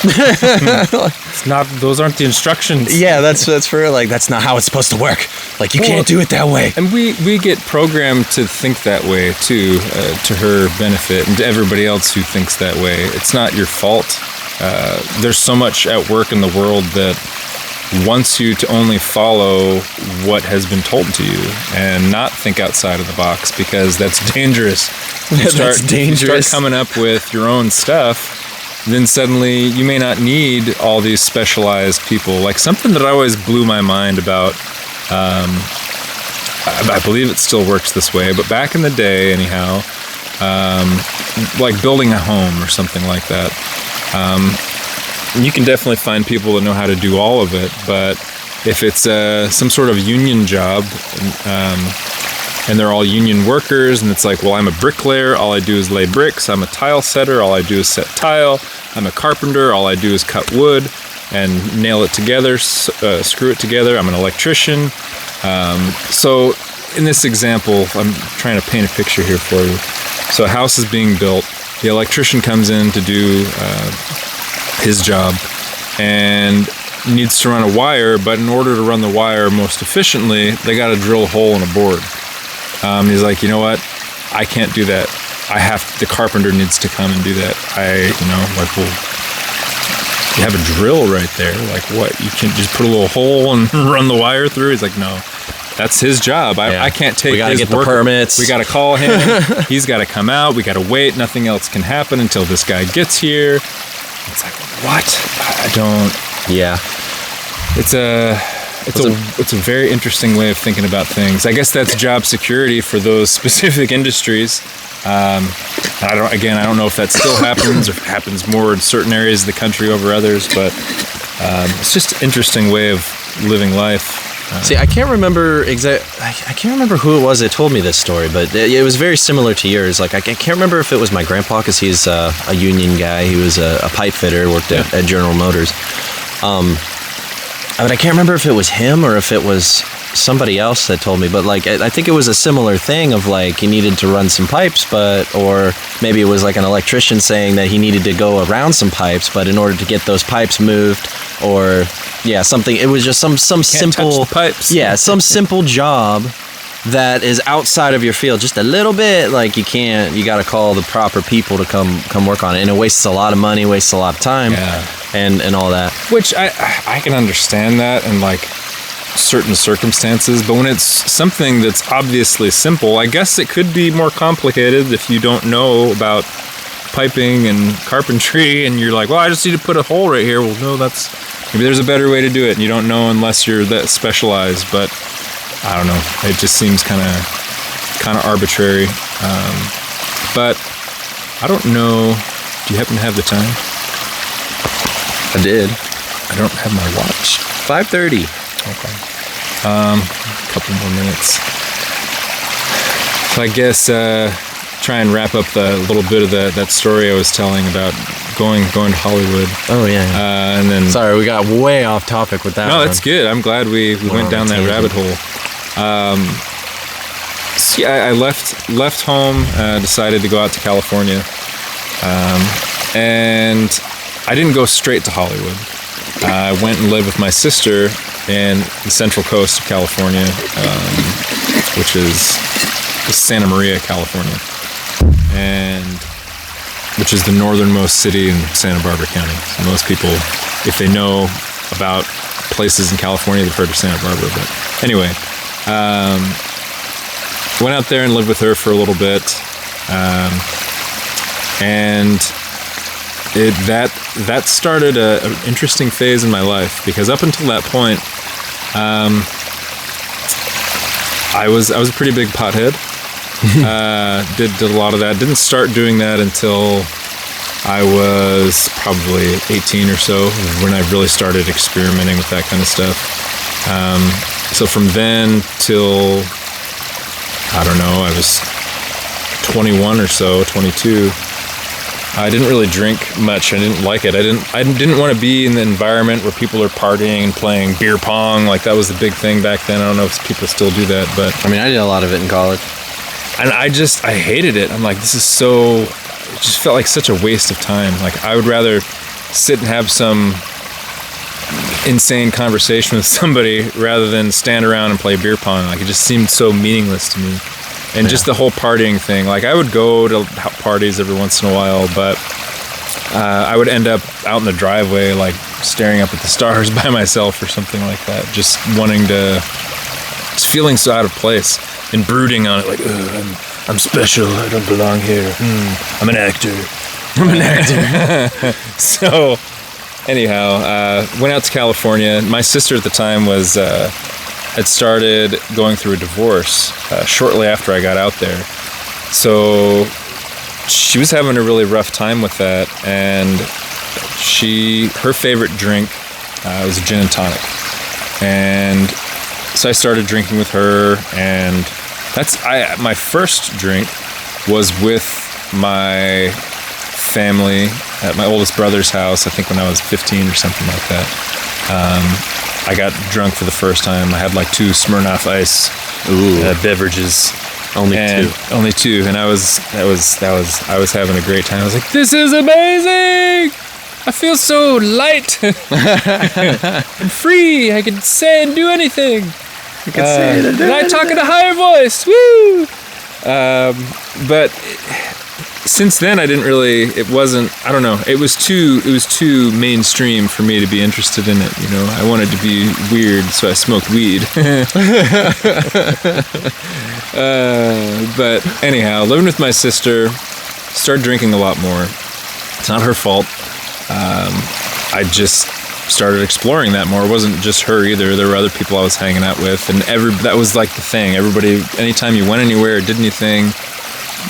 It's not. Those aren't the instructions. Yeah, that's for like that's not how it's supposed to work. Like you can't do it that way. And we get programmed to think that way too, to her benefit and to everybody else who thinks that way. It's not your fault. There's so much at work in the world that wants you to only follow what has been told to you and not think outside of the box, because that's dangerous. You start coming up with your own stuff. Then suddenly you may not need all these specialized people. Like something that always blew my mind about, I believe it still works this way, but back in the day anyhow, like building a home or something like that, you can definitely find people that know how to do all of it. But if it's some sort of union job, and they're all union workers, and it's like, well, I'm a bricklayer, all I do is lay bricks. I'm a tile setter, all I do is set tile. I'm a carpenter, all I do is cut wood and nail it together, screw it together. I'm an electrician. So in this example, I'm trying to paint a picture here for you. So a house is being built. The electrician comes in to do his job and needs to run a wire, but in order to run the wire most efficiently, they got to drill a hole in a board. He's like, you know what? I can't do that. The carpenter needs to come and do that. Well, you have a drill right there. Like, what? You can't just put a little hole and run the wire through? He's like, no, that's his job. I can't take his work. We got to get the permits. We got to call him. He's got to come out. We got to wait. Nothing else can happen until this guy gets here. It's like, what? I don't. Yeah. It's a very interesting way of thinking about things. I guess that's job security for those specific industries. I don't know if that still happens or if it happens more in certain areas of the country over others, but it's just an interesting way of living life. See, I can't remember I can't remember who it was that told me this story, but it was very similar to yours. Like I can't remember if it was my grandpa, because he's a union guy. He was a pipe fitter, worked at General Motors. But I can't remember if it was him or if it was somebody else that told me. But like, I think it was a similar thing of like he needed to run some pipes, or maybe it was like an electrician saying that he needed to go around some pipes, but in order to get those pipes moved, or something. It was just some simple pipes. Yeah, some simple job that is outside of your field just a little bit. Like you got to call the proper people to come work on it, and it wastes a lot of money, wastes a lot of time. Yeah. And all that. Which I can understand that in like certain circumstances, but when it's something that's obviously simple, I guess it could be more complicated if you don't know about piping and carpentry, and you're like, well, I just need to put a hole right here. Well, no, maybe there's a better way to do it, and you don't know unless you're that specialized. But I don't know. It just seems kind of arbitrary. But I don't know. Do you happen to have the time? I did. I don't have my watch. 5:30. Okay. A couple more minutes. So I guess try and wrap up the little bit of that story I was telling about going to Hollywood. Oh yeah. And then sorry, we got way off topic with that. No, that's good. I'm glad we went down that rabbit hole. So yeah, I left home, decided to go out to California, and I didn't go straight to Hollywood. I went and lived with my sister in the central coast of California, which is Santa Maria, California, and which is the northernmost city in Santa Barbara County. So most people, if they know about places in California, they've heard of Santa Barbara. But anyway, went out there and lived with her for a little bit, and that started an interesting phase in my life, because up until that point, I was a pretty big pothead. Did a lot of that. Didn't start doing that until I was probably 18 or so, when I really started experimenting with that kind of stuff. So from then till, I don't know, I was 21 or so, 22. I didn't really drink much. I didn't like it. I didn't want to be in the environment where people are partying and playing beer pong. Like, that was the big thing back then. I don't know if people still do that, but I mean, I did a lot of it in college. And I hated it. I'm like, this is so, it just felt like such a waste of time. Like, I would rather sit and have some insane conversation with somebody rather than stand around and play beer pong. Like, it just seemed so meaningless to me. And just the whole partying thing. Like, I would go to parties every once in a while, but I would end up out in the driveway, like, staring up at the stars by myself or something like that. Just feeling so out of place and brooding on it, like, I'm special, I don't belong here. I'm an actor. So, anyhow, went out to California. My sister at the time had started going through a divorce shortly after I got out there. So she was having a really rough time with that, and her favorite drink was a gin and tonic. And so I started drinking with her, and my first drink was with my family at my oldest brother's house, I think when I was 15 or something like that. I got drunk for the first time. I had like 2 Smirnoff Ice beverages. Only two, and I was having a great time. I was like, this is amazing! I feel so light and free. I can say and do anything. I can say it and do and I talk in a higher voice. Woo! But since then, I didn't really. It wasn't. I don't know. It was too mainstream for me to be interested in it. You know, I wanted to be weird, so I smoked weed. But anyhow, living with my sister, started drinking a lot more. It's not her fault. I just started exploring that more. It wasn't just her either. There were other people I was hanging out with, and that was like the thing. Everybody, anytime you went anywhere or did anything,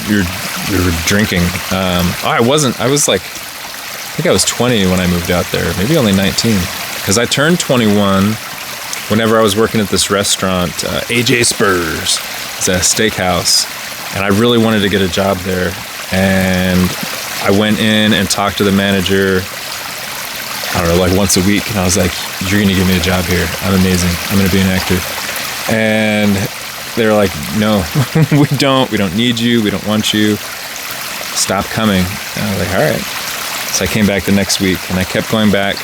you were drinking. I wasn't. I was like, I think I was 20 when I moved out there. Maybe only 19, because I turned 21 whenever I was working at this restaurant, AJ Spurs. It's a steakhouse, and I really wanted to get a job there. And I went in and talked to the manager, I don't know, like once a week, and I was like, you're gonna give me a job here. I'm amazing. I'm gonna be an actor. And they were like, no, we don't need you. We don't want you. Stop coming. And I was like, all right. So I came back the next week, and I kept going back.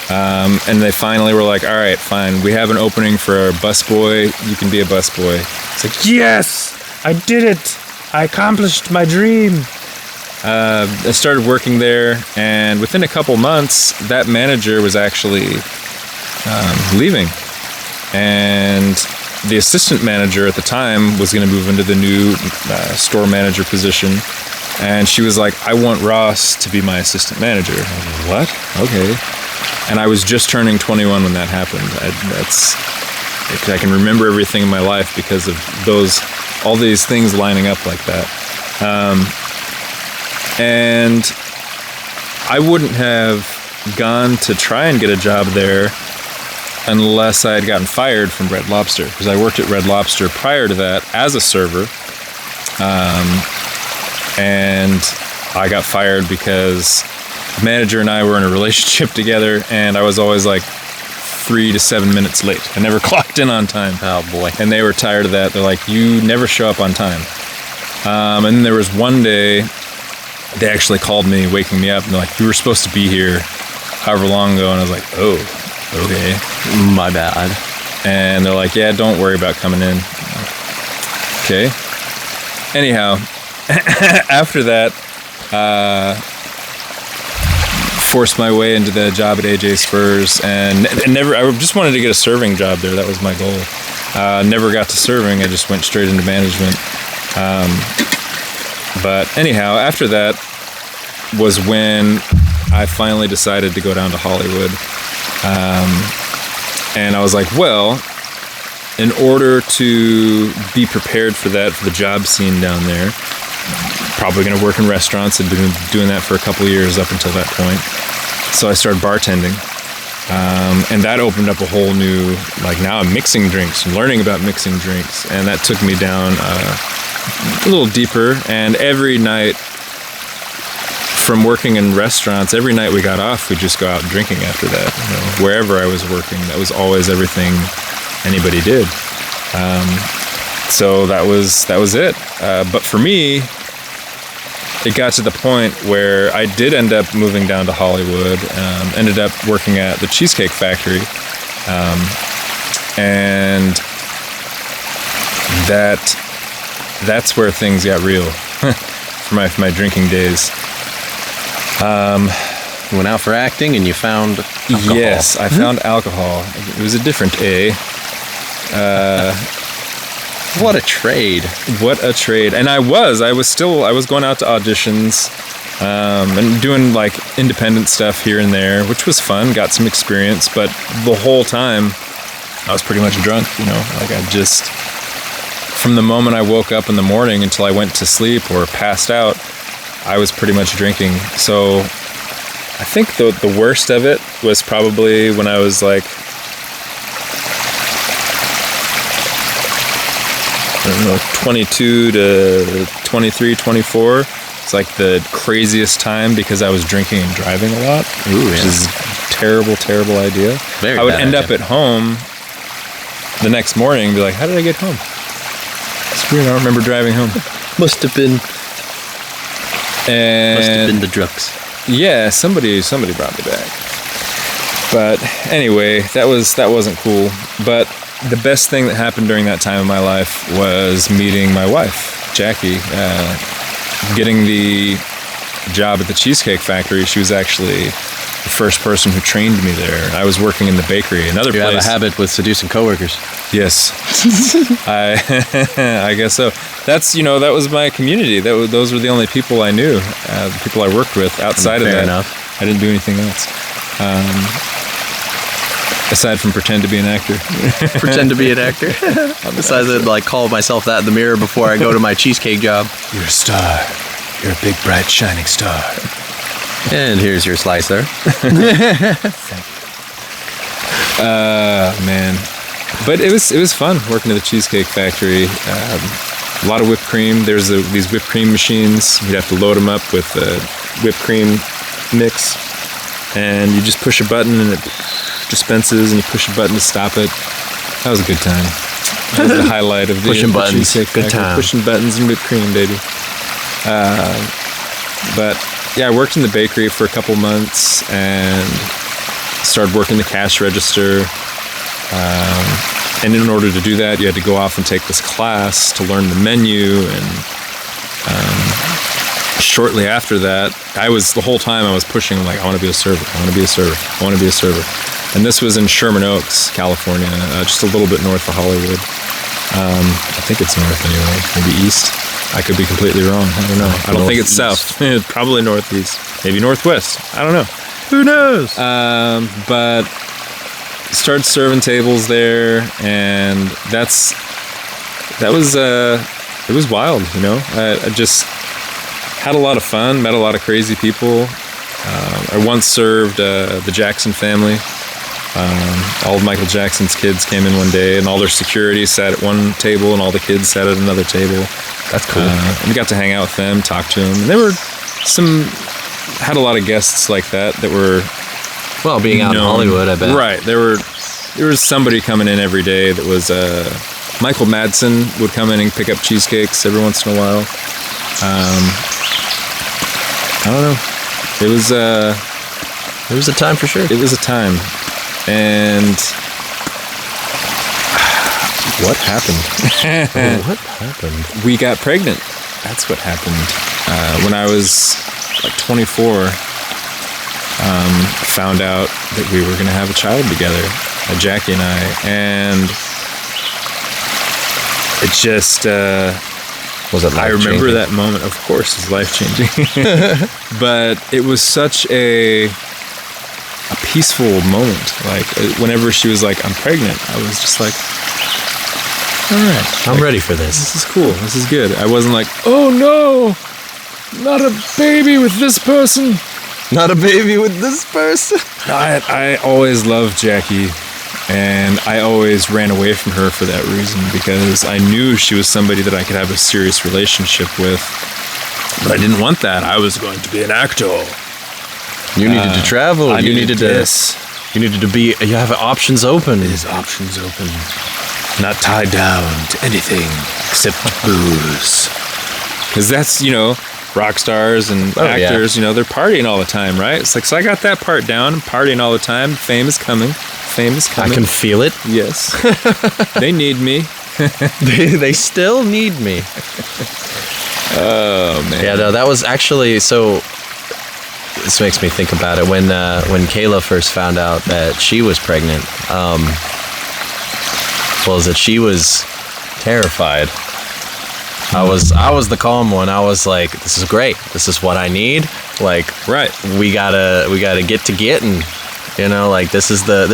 And they finally were like, all right, fine. We have an opening for a busboy. You can be a busboy. It's like, yes, I did it. I accomplished my dream. I started working there, and within a couple months, that manager was actually leaving. And the assistant manager at the time was going to move into the new store manager position. And she was like, I want Ross to be my assistant manager. I was like, what? Okay. And I was just turning 21 when that happened. I can remember everything in my life because of all these things lining up like that. And I wouldn't have gone to try and get a job there unless I had gotten fired from Red Lobster, because I worked at Red Lobster prior to that as a server. And I got fired because the manager and I were in a relationship together, and I was always like 3 to 7 minutes late. I never clocked in on time. Oh boy. And they were tired of that. They're like, you never show up on time. And then there was one day, they actually called me, waking me up, and they're like, you were supposed to be here however long ago. And I was like, oh, okay. My bad. And they're like, yeah, don't worry about coming in. Okay. Anyhow, after that, forced my way into the job at AJ Spurs, and never. I just wanted to get a serving job there. That was my goal. Never got to serving. I just went straight into management. But anyhow, after that was when I finally decided to go down to Hollywood. And I was like, well, in order to be prepared for that, for the job scene down there, probably going to work in restaurants. I'd been doing that for a couple of years up until that point. So I started bartending. And that opened up a whole new, like now I'm mixing drinks and learning about mixing drinks. And that took me down a little deeper. And every night from working in restaurants, every night we got off, we'd just go out drinking after that. You know, wherever I was working, that was always everything anybody did. So that was it. But for me, it got to the point where I did end up moving down to Hollywood, ended up working at the Cheesecake Factory. And that's where things got real for my drinking days. You went out for acting and you found alcohol. Yes, I found alcohol. It was a different A. What a trade. What a trade. And I was going out to auditions, and doing like independent stuff here and there, which was fun, got some experience, but the whole time I was pretty much drunk, you know, like I just, from the moment I woke up in the morning until I went to sleep or passed out, I was pretty much drinking. So I think the worst of it was probably when I was like, I don't know, 22 to 23, 24. It's like the craziest time because I was drinking and driving a lot. Ooh, which is a terrible, terrible idea. Very I would bad end idea. up at home the next morning and be like, how did I get home? It's weird, I don't remember driving home. Must have been And the drugs. yeah, somebody brought me back. But anyway, that wasn't cool. But the best thing that happened during that time of my life was meeting my wife, Jackie. Getting the job at the Cheesecake Factory. She was actually the first person who trained me there. I was working in the bakery, another You place. have a habit with seducing coworkers. Yes, I guess so. That was my community. Those were the only people I knew, the people I worked with. Outside of that, enough. I didn't do anything else. Aside from pretend to be an actor. Pretend to be an actor. Besides, I'd like call myself that in the mirror before I go to my cheesecake job. You're a star. You're a big, bright, shining star. And here's your slicer. Man. But it was fun working at the Cheesecake Factory. A lot of whipped cream. There's these whipped cream machines. You'd have to load them up with whipped cream mix. And you just push a button and it dispenses, and you push a button to stop it. That was a good time. That was the highlight of the Pushing buttons. Cheesecake Good Factory. time. Pushing buttons and whipped cream, baby. But yeah, I worked in the bakery for a couple months and started working the cash register. And in order to do that, you had to go off and take this class to learn the menu. And shortly after that, the whole time I was pushing, like, I want to be a server. I want to be a server. I want to be a server. And this was in Sherman Oaks, California, just a little bit north of Hollywood. I think it's north anyway, maybe east. I could be completely wrong. I don't know. I don't think it's south. Probably northeast. Maybe northwest. I don't know. Who knows? But started serving tables there, and it was wild, you know. I just had a lot of fun, met a lot of crazy people. I once served the Jackson family. All of Michael Jackson's kids came in one day, and all their security sat at one table, and all the kids sat at another table. That's cool. And we got to hang out with them, talk to them. And there were had a lot of guests like that were, Well, being out in Hollywood, I bet. Right. There was somebody coming in every day that was Michael Madsen would come in and pick up cheesecakes every once in a while. I don't know. It was a time for sure. It was a time. And what happened? What happened? We got pregnant. That's what happened. When I was like 24, found out that we were going to have a child together, Jackie and I. And it just, Was it I life-changing? remember that moment. Of course, it's life-changing. But it was such a peaceful moment. Like, whenever she was like, I'm pregnant, I was just like, all right. I'm ready for this. This is cool. This is good. I wasn't like, oh no, not a baby with this person. Not a baby with this person. I always loved Jackie, and I always ran away from her for that reason, because I knew she was somebody that I could have a serious relationship with. But I didn't want that. I was going to be an actor. You needed to travel. I You needed to. this. You needed to be. You have options open. His options open. Not tied down to anything except booze. Because that's, rock stars and actors, they're partying all the time, right? It's like, so I got that part down. I'm partying all the time. Fame is coming. Fame is coming. I can feel it. Yes. They need me. They still need me. Oh, man. Yeah, no, that was actually so. This makes me think about it when Kayla first found out that she was pregnant. She was terrified. I was the calm one. I was like, this is great. This is what I need. Like, Right. we gotta get to getting. Like this is the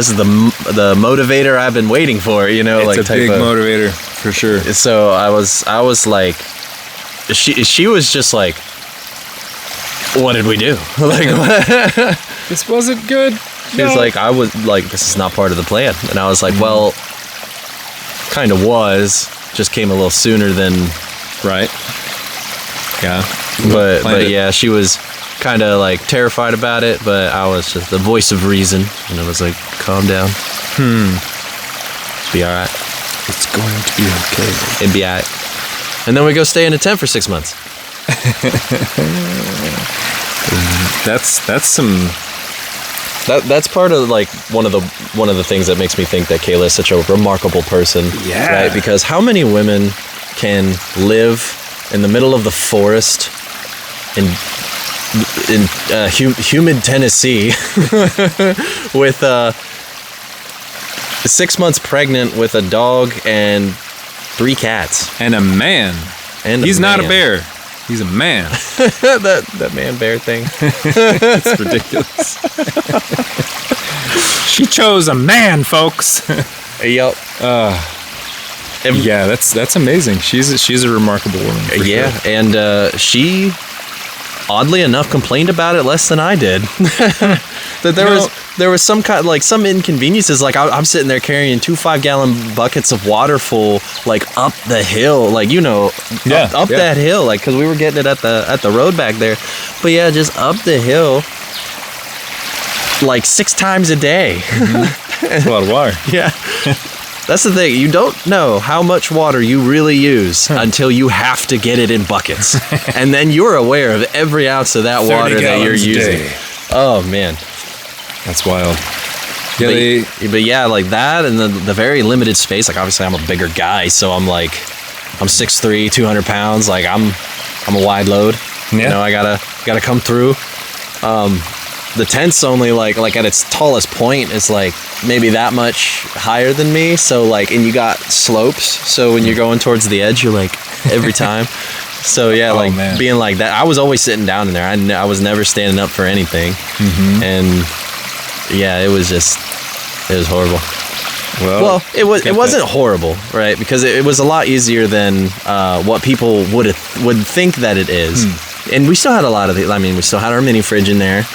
motivator I've been waiting for. It's like a type big of, motivator for sure. So I was like, she was just like, what did we do? Like, This wasn't good. she was like, I was like, this is not part of the plan. And I was like, well, kind of was, just came a little sooner than, Right. Yeah. but yeah, she was kind of like terrified about it, but I was just the voice of reason, and I was like, calm down. Be all right. It's going to be okay. It'd be all right. And then we go stay in a tent for 6 months. That's some. That's part of like one of the things that makes me think that Kayla is such a remarkable person. Yeah. Right? Because how many women can live in the middle of the forest in humid Tennessee with 6 months pregnant with a dog and 3 cats And a man. and He's not a man. bear. He's a man. that man bear thing. It's ridiculous. She chose a man, folks. Yep. Yeah, that's amazing. She's a remarkable woman. For Yeah, sure. and she, oddly enough, complained about it less than I did. That there was some kind like some inconveniences. Like I'm sitting there carrying 2 5-gallon buckets of water full, like up the hill, like up that hill, like because we were getting it at the road back there. But yeah, just up the hill, like 6 times a day. That's a lot of water. Yeah. That's the thing. You don't know how much water you really use until you have to get it in buckets. And then you're aware of every ounce of that water that you're using. Oh, man. That's wild. Yeah, But yeah, like that and the very limited space. Like, obviously, I'm a bigger guy, so I'm 6'3", 200 pounds. Like, I'm a wide load. Yeah. I gotta come through. The tent's only like at its tallest point is like maybe that much higher than me. So like, and you got slopes. So when you're going towards the edge, you're like every time. So yeah, man. Being like that, I was always sitting down in there. I was never standing up for anything. And yeah, it was horrible. Well, it wasn't horrible, right? Because it was a lot easier than what people would think that it is. And we still had a lot of we still had our mini fridge in there.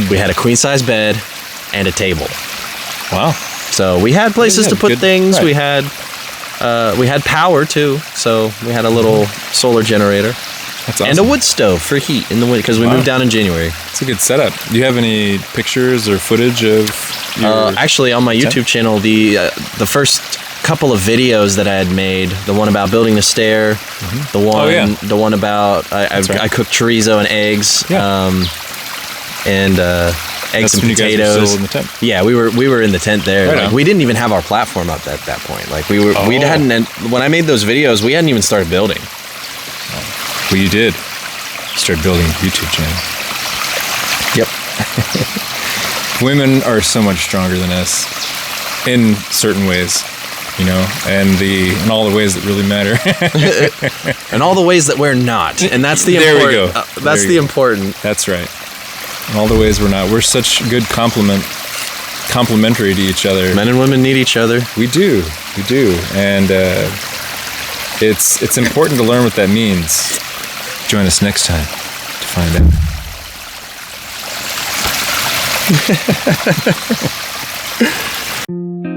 We had a queen size bed and a table. Wow. So we had places to put things. Right. We had power too. So we had a little solar generator. That's awesome. And a wood stove for heat in the winter because we moved down in January. It's a good setup. Do you have any pictures or footage of your actually, on my tent? YouTube channel, the first couple of videos that I had made, the one about building the stair, the one about I cooked chorizo and eggs, and eggs and when you guys were potatoes. still in the tent. Yeah, we were in the tent there. Right Like on. we didn't even have our platform up at that point. Like we hadn't. And when I made those videos, we hadn't even started building. Well, you did. You started building a YouTube channel. Yep. Women are so much stronger than us in certain ways. you know, and all the ways that really matter. And all the ways that we're not. And that's the There important. we go. That's There the you go. important. That's right. And all the ways we're not. We're such good complementary to each other. Men and women need each other. We do. And it's important to learn what that means. Join us next time to find out.